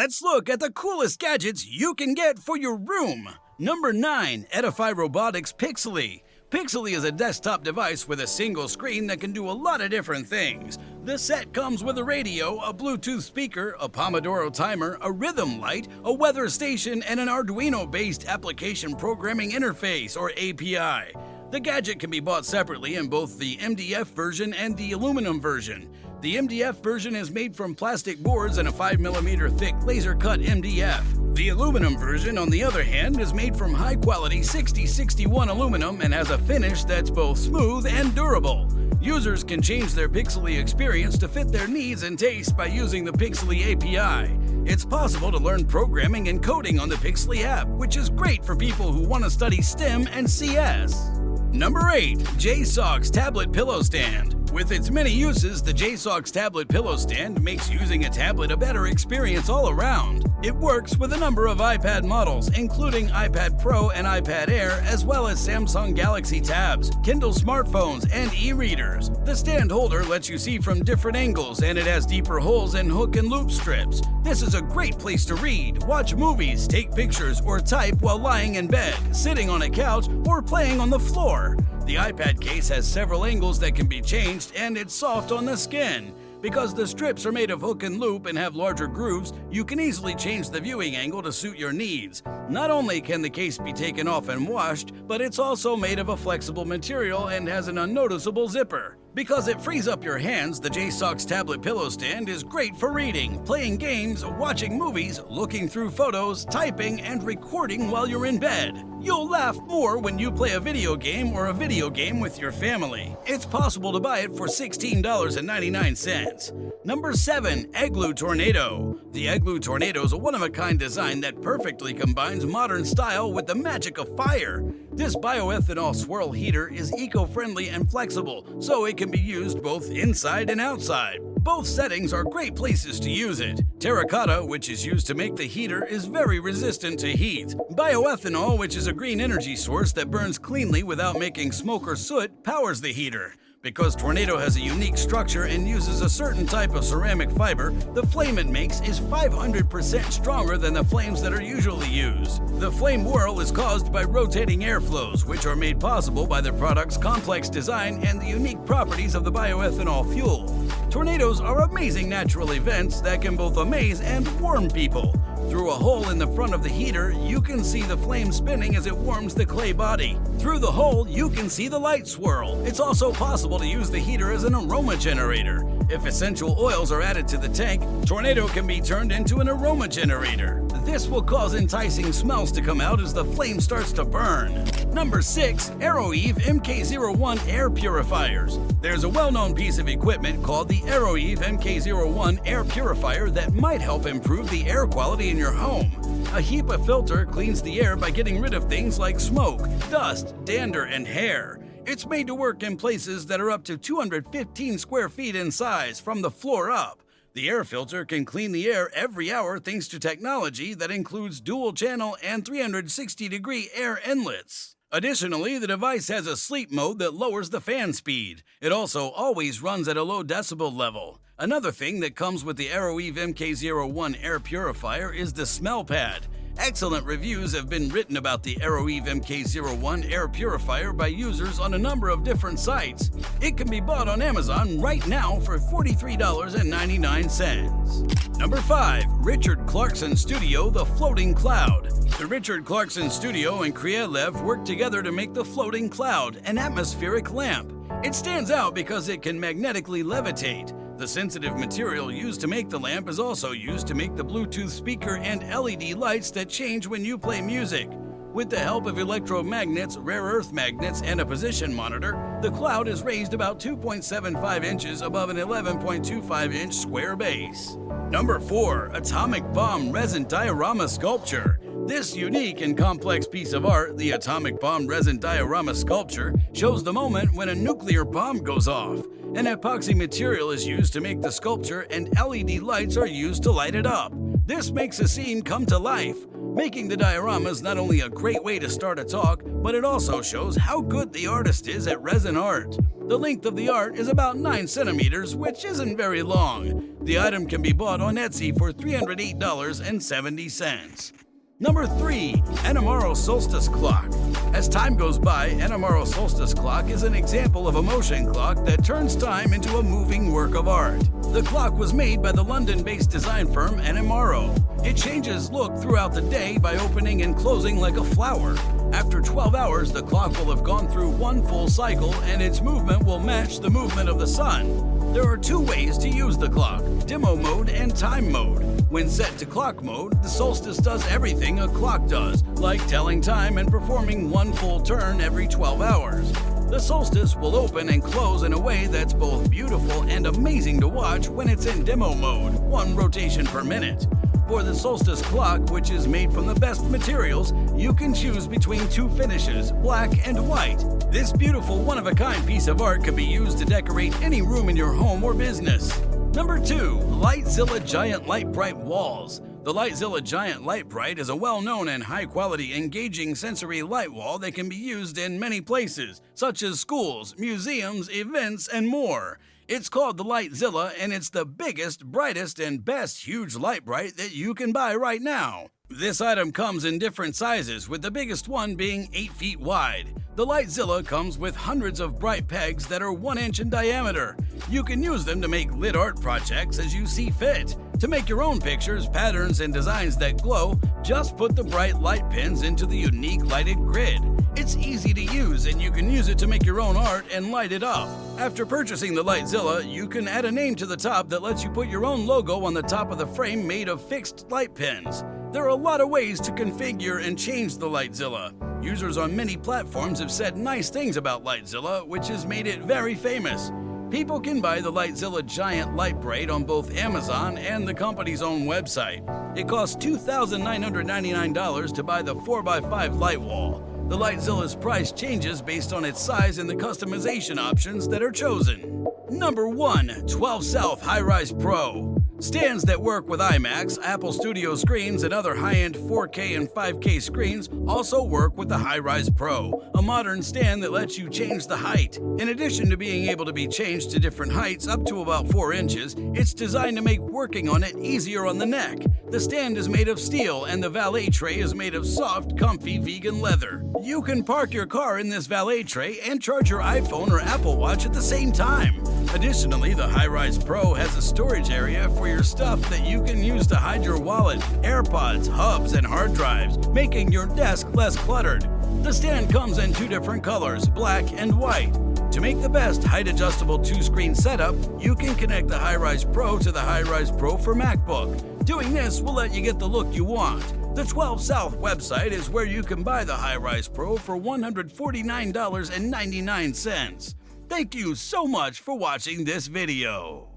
Let's look at the coolest gadgets you can get for your room. Number 9. Edify Robotics Pixely. Pixely is a desktop device with a single screen that can do a lot of different things. The set comes with a radio, a Bluetooth speaker, a Pomodoro timer, a rhythm light, a weather station, and an Arduino-based application programming interface, or API. The gadget can be bought separately in both the MDF version and the aluminum version. The MDF version is made from plastic boards and a 5mm thick laser-cut MDF. The aluminum version, on the other hand, is made from high-quality 6061 aluminum and has a finish that's both smooth and durable. Users can change their Pixely experience to fit their needs and tastes by using the Pixely API. It's possible to learn programming and coding on the Pixely app, which is great for people who want to study STEM and CS. Number 8. JSOCKS Tablet Pillow Stand. With its many uses, the JSOCKS Tablet Pillow Stand makes using a tablet a better experience all around. It works with a number of iPad models, including iPad Pro and iPad Air, as well as Samsung Galaxy Tabs, Kindle smartphones, and e-readers. The stand holder lets you see from different angles, and it has deeper holes and hook and loop strips. This is a great place to read, watch movies, take pictures, or type while lying in bed, sitting on a couch, or playing on the floor. The iPad case has several angles that can be changed, and it's soft on the skin. Because the strips are made of hook and loop and have larger grooves, you can easily change the viewing angle to suit your needs. Not only can the case be taken off and washed, but it's also made of a flexible material and has an unnoticeable zipper. Because it frees up your hands, the JSOCKS Tablet Pillow Stand is great for reading, playing games, watching movies, looking through photos, typing, and recording while you're in bed. You'll laugh more when you play a video game or a video game with your family. It's possible to buy it for $16.99. Number 7. Egloo Tornado. The Egloo Tornado is a one-of-a-kind design that perfectly combines modern style with the magic of fire. This bioethanol swirl heater is eco-friendly and flexible, so it can be used both inside and outside. Both settings are great places to use it. Terracotta, which is used to make the heater, is very resistant to heat. Bioethanol, which is a green energy source that burns cleanly without making smoke or soot, powers the heater. Because Tornado has a unique structure and uses a certain type of ceramic fiber, the flame it makes is 500% stronger than the flames that are usually used. The flame whirl is caused by rotating airflows, which are made possible by the product's complex design and the unique properties of the bioethanol fuel. Tornadoes are amazing natural events that can both amaze and warm people. Through a hole in the front of the heater, you can see the flame spinning as it warms the clay body. Through the hole, you can see the light swirl. It's also possible to use the heater as an aroma generator. If essential oils are added to the tank, Tornado can be turned into an aroma generator. This will cause enticing smells to come out as the flame starts to burn. Number 6. AeroEve MK01 Air Purifiers. There's a well-known piece of equipment called the AeroEve MK01 Air Purifier that might help improve the air quality in your home. A HEPA filter cleans the air by getting rid of things like smoke, dust, dander, and hair. It's made to work in places that are up to 215 square feet in size from the floor up. The air filter can clean the air every hour thanks to technology that includes dual-channel and 360-degree air inlets. Additionally, the device has a sleep mode that lowers the fan speed. It also always runs at a low decibel level. Another thing that comes with the AeroEve MK01 Air Purifier is the smell pad. Excellent reviews have been written about the AeroEve MK01 Air Purifier by users on a number of different sites. It can be bought on Amazon right now for $43.99. Number 5. Richard Clarkson Studio The Floating Cloud. The Richard Clarkson Studio and Krylev worked together to make the Floating Cloud, an atmospheric lamp. It stands out because it can magnetically levitate. The sensitive material used to make the lamp is also used to make the Bluetooth speaker and LED lights that change when you play music. With the help of electromagnets, rare earth magnets, and a position monitor, the cloud is raised about 2.75 inches above an 11.25-inch square base. Number 4. Atomic Bomb Resin Diorama Sculpture. This unique and complex piece of art, the Atomic Bomb Resin Diorama Sculpture, shows the moment when a nuclear bomb goes off. An epoxy material is used to make the sculpture and LED lights are used to light it up. This makes a scene come to life. Making the diorama is not only a great way to start a talk, but it also shows how good the artist is at resin art. The length of the art is about 9 centimeters, which isn't very long. The item can be bought on Etsy for $308.70. Number 3. Enamaro Solstice Clock. As time goes by, Enamaro Solstice Clock is an example of a motion clock that turns time into a moving work of art. The clock was made by the London-based design firm Enamaro. It changes look throughout the day by opening and closing like a flower. After 12 hours, the clock will have gone through one full cycle and its movement will match the movement of the sun. There are 2 ways to use the clock, demo mode and time mode. When set to clock mode, the Solstice does everything a clock does, like telling time and performing one full turn every 12 hours. The Solstice will open and close in a way that's both beautiful and amazing to watch when it's in demo mode, 1 rotation per minute. For the Solstice clock, which is made from the best materials, you can choose between 2 finishes, black and white. This beautiful one-of-a-kind piece of art can be used to decorate any room in your home or business. Number 2. Lightzilla Giant Light Bright Walls. The Lightzilla Giant Light Bright is a well-known and high-quality engaging sensory light wall that can be used in many places, such as schools, museums, events, and more. It's called the Lightzilla, and it's the biggest, brightest, and best huge light bright that you can buy right now. This item comes in different sizes, with the biggest one being 8 feet wide. The Lightzilla comes with hundreds of bright pegs that are 1 inch in diameter. You can use them to make lit art projects as you see fit. To make your own pictures, patterns, and designs that glow, just put the bright light pins into the unique lighted grid. It's easy to use, and you can use it to make your own art and light it up. After purchasing the Lightzilla, you can add a name to the top that lets you put your own logo on the top of the frame made of fixed light pins. There are a lot of ways to configure and change the Lightzilla. Users on many platforms have said nice things about Lightzilla, which has made it very famous. People can buy the Lightzilla Giant Light Bright on both Amazon and the company's own website. It costs $2,999 to buy the 4x5 light wall. The Lightzilla's price changes based on its size and the customization options that are chosen. Number 1. 12 South Hi-Rise Pro. Stands that work with IMAX, Apple Studio screens, and other high-end 4K and 5K screens also work with the Hi-Rise Pro, a modern stand that lets you change the height. In addition to being able to be changed to different heights up to about 4 inches, it's designed to make working on it easier on the neck. The stand is made of steel, and the valet tray is made of soft, comfy vegan leather. You can park your car in this valet tray and charge your iPhone or Apple Watch at the same time. Additionally, the Hi-Rise Pro has a storage area for your stuff that you can use to hide your wallet, AirPods, hubs, and hard drives, making your desk less cluttered. The stand comes in 2 different colors, black and white. To make the best height-adjustable 2-screen setup, you can connect the Hi-Rise Pro to the Hi-Rise Pro for MacBook. Doing this will let you get the look you want. The 12 South website is where you can buy the Hi-Rise Pro for $149.99. Thank you so much for watching this video.